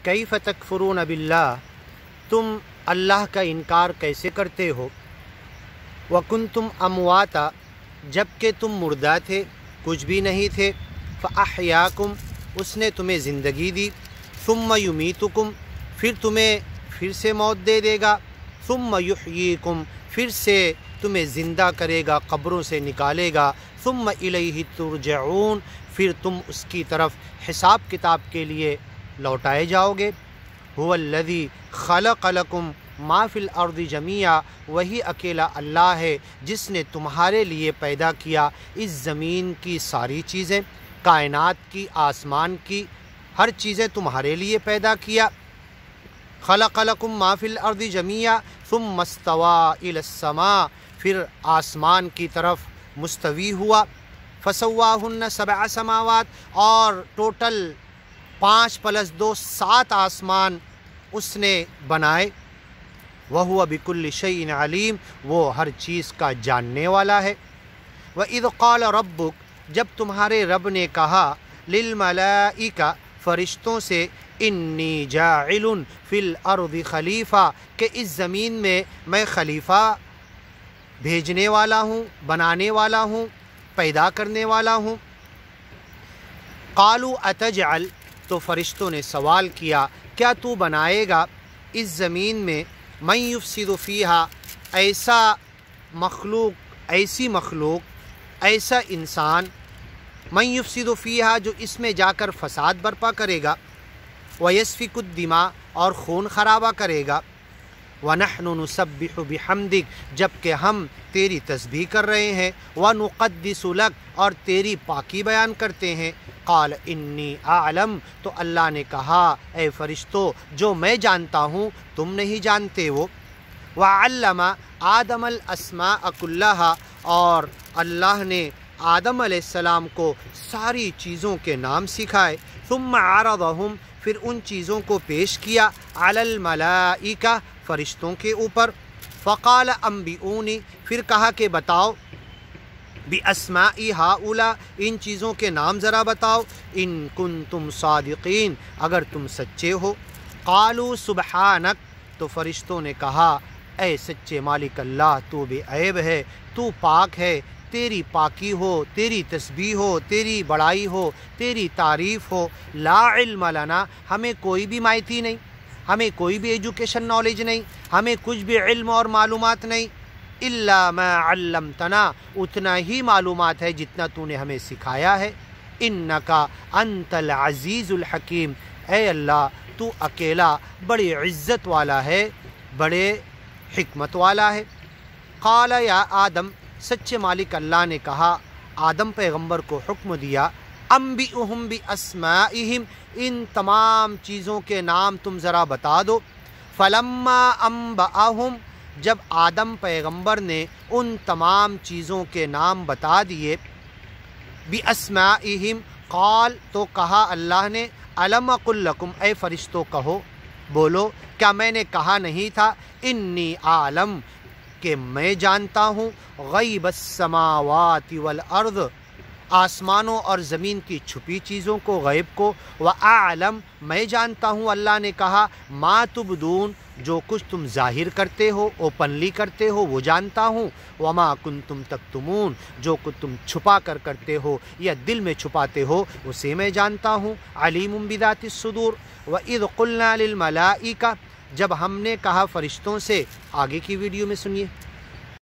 کیف تکفرون باللہ، تم اللہ کا انکار کیسے کرتے ہو، وکنتم امواتا، جبکہ تم مردہ تھے، کچھ بھی نہیں تھے، فاحیاکم، اس نے تمہیں زندگی دی، ثم یمیتکم، پھر تمہیں پھر سے موت دے دے گا، ثم یحییکم، پھر سے تمہیں زندہ کرے گا، قبروں سے نکالے گا، ثم الیہ ترجعون، پھر تم اس کی طرف حساب کتاب کے لیے لوٹائے جاؤ گے۔ هو الذی خلق لکم ما فی الارض جمیعا، وہی اکیلا اللہ ہے جس نے تمہارے لیے پیدا کیا اس زمین کی ساری چیزیں، کائنات کی، آسمان کی، ہر چیزیں تمہارے لیے پیدا کیا۔ خلق لکم ما فی الارض جمیعا ثم استوى الی السماء، پھر آسمان کی طرف مستوی ہوا، فسواہن سبع سماوات، اور ٹوٹل 5+2 7 آسمان اس نے بنائے، وَهُوَ بِكُلِّ شَيْءٍ عَلِيمٌ، وہ ہر چیز کا جاننے والا ہے۔ وَإِذْ قَالَ رَبُّكَ، جب تمہارے رب نے کہا، لِلْمَلَائِكَةِ، فرشتوں سے، انی جاعل فی الارض خلیفہ، کہ اس زمین میں خلیفہ بھیجنے والا ہوں، بنانے والا ہوں، پیدا کرنے والا ہوں۔ قالوا اتجعل، تو فرشتوں نے سوال کیا، کیا تو بنائے گا اس زمین میں، من یفسد فیہا، ایسا مخلوق، ایسی مخلوق، ایسا انسان، من یفسد فیہا، جو اس میں جا کر فساد برپا کرے گا، ویسفک الدماء، اور خون خرابہ کرے گا، وَنَحْنُ نُسَبِّحُ بِحَمْدِكَ، جبکہ ہم تیری تسبیح کر رہے ہیں، وَنُقَدِّسُ لَكَ، اور تیری پاکی بیان کرتے ہیں۔ قال انی اعلم، تو اللہ نے کہا، اے فرشتو، جو میں جانتا ہوں تم نہیں جانتے وہ۔ وَعَلَّمَ آدَمَ الْأَسْمَاءَ كُلَّهَا، اور اللہ نے آدم علیہ السلام کو ساری چیزوں کے نام سکھائے، ثم عرضهم، پھر ان چیزوں کو پیش کیا، علی الملائکہ، فرشتوں کے اوپر، فقال انبئونی، پھر کہا کہ بتاؤ، باسماء ہؤلاء، ان چیزوں کے نام ذرا بتاؤ، ان کنتم صادقین، اگر تم سچے ہو۔ قالوا سبحانک، تو فرشتوں نے کہا، اے سچے مالک اللہ، تو بے عیب ہے، تو پاک ہے، تیری پاکی ہو، تیری تسبیح ہو، تیری بڑائی ہو، تیری تعریف ہو۔ لا علم لنا، ہمیں کوئی بھی مائتی نہیں، ہمیں کوئی بھی ایجوکیشن نالج نہیں، ہمیں کچھ بھی علم اور معلومات نہیں، الا ما علمتنا، اتنا ہی معلومات ہے جتنا تو نے ہمیں سکھایا ہے۔ انکا انت العزیز الحکیم، اے اللہ تو اکیلا بڑی عزت والا ہے، بڑے حکمت والا ہے۔ قال یا آدم، سچے مالک اللہ نے کہا، آدم پیغمبر کو حکم دیا، انبئہم باسمائہم، ان تمام چیزوں کے نام تم ذرا بتا دو۔ فلما انبأہم، جب آدم پیغمبر نے ان تمام چیزوں کے نام بتا دیے، باسمائہم، قال، تو کہا اللہ نے، الم اقل لکم، اے فرشتوں کہو، بولو، کیا میں نے کہا نہیں تھا، انی عالم، کہ میں جانتا ہوں، غیب السماوات والارض، آسمانوں اور زمین کی چھپی چیزوں کو، غیب کو، وَأَعْلَمُ، میں جانتا ہوں، اللہ نے کہا، مَا تُبْدُونَ، جو کچھ تم ظاہر کرتے ہو، اوپنلی کرتے ہو، وہ جانتا ہوں، وَمَا كُنْتُمْ تَكْتُمُونَ، جو کچھ تم چھپا کر کرتے ہو یا دل میں چھپاتے ہو، اسے میں جانتا ہوں، عَلِيمٌ بِذَاتِ الصُّدُورِ۔ وَإِذْ قُلْنَا لِلْمَلَائِكَةِ، جب ہم نے کہا فرشتوں سے، آگے کی ویڈیو میں سنیے۔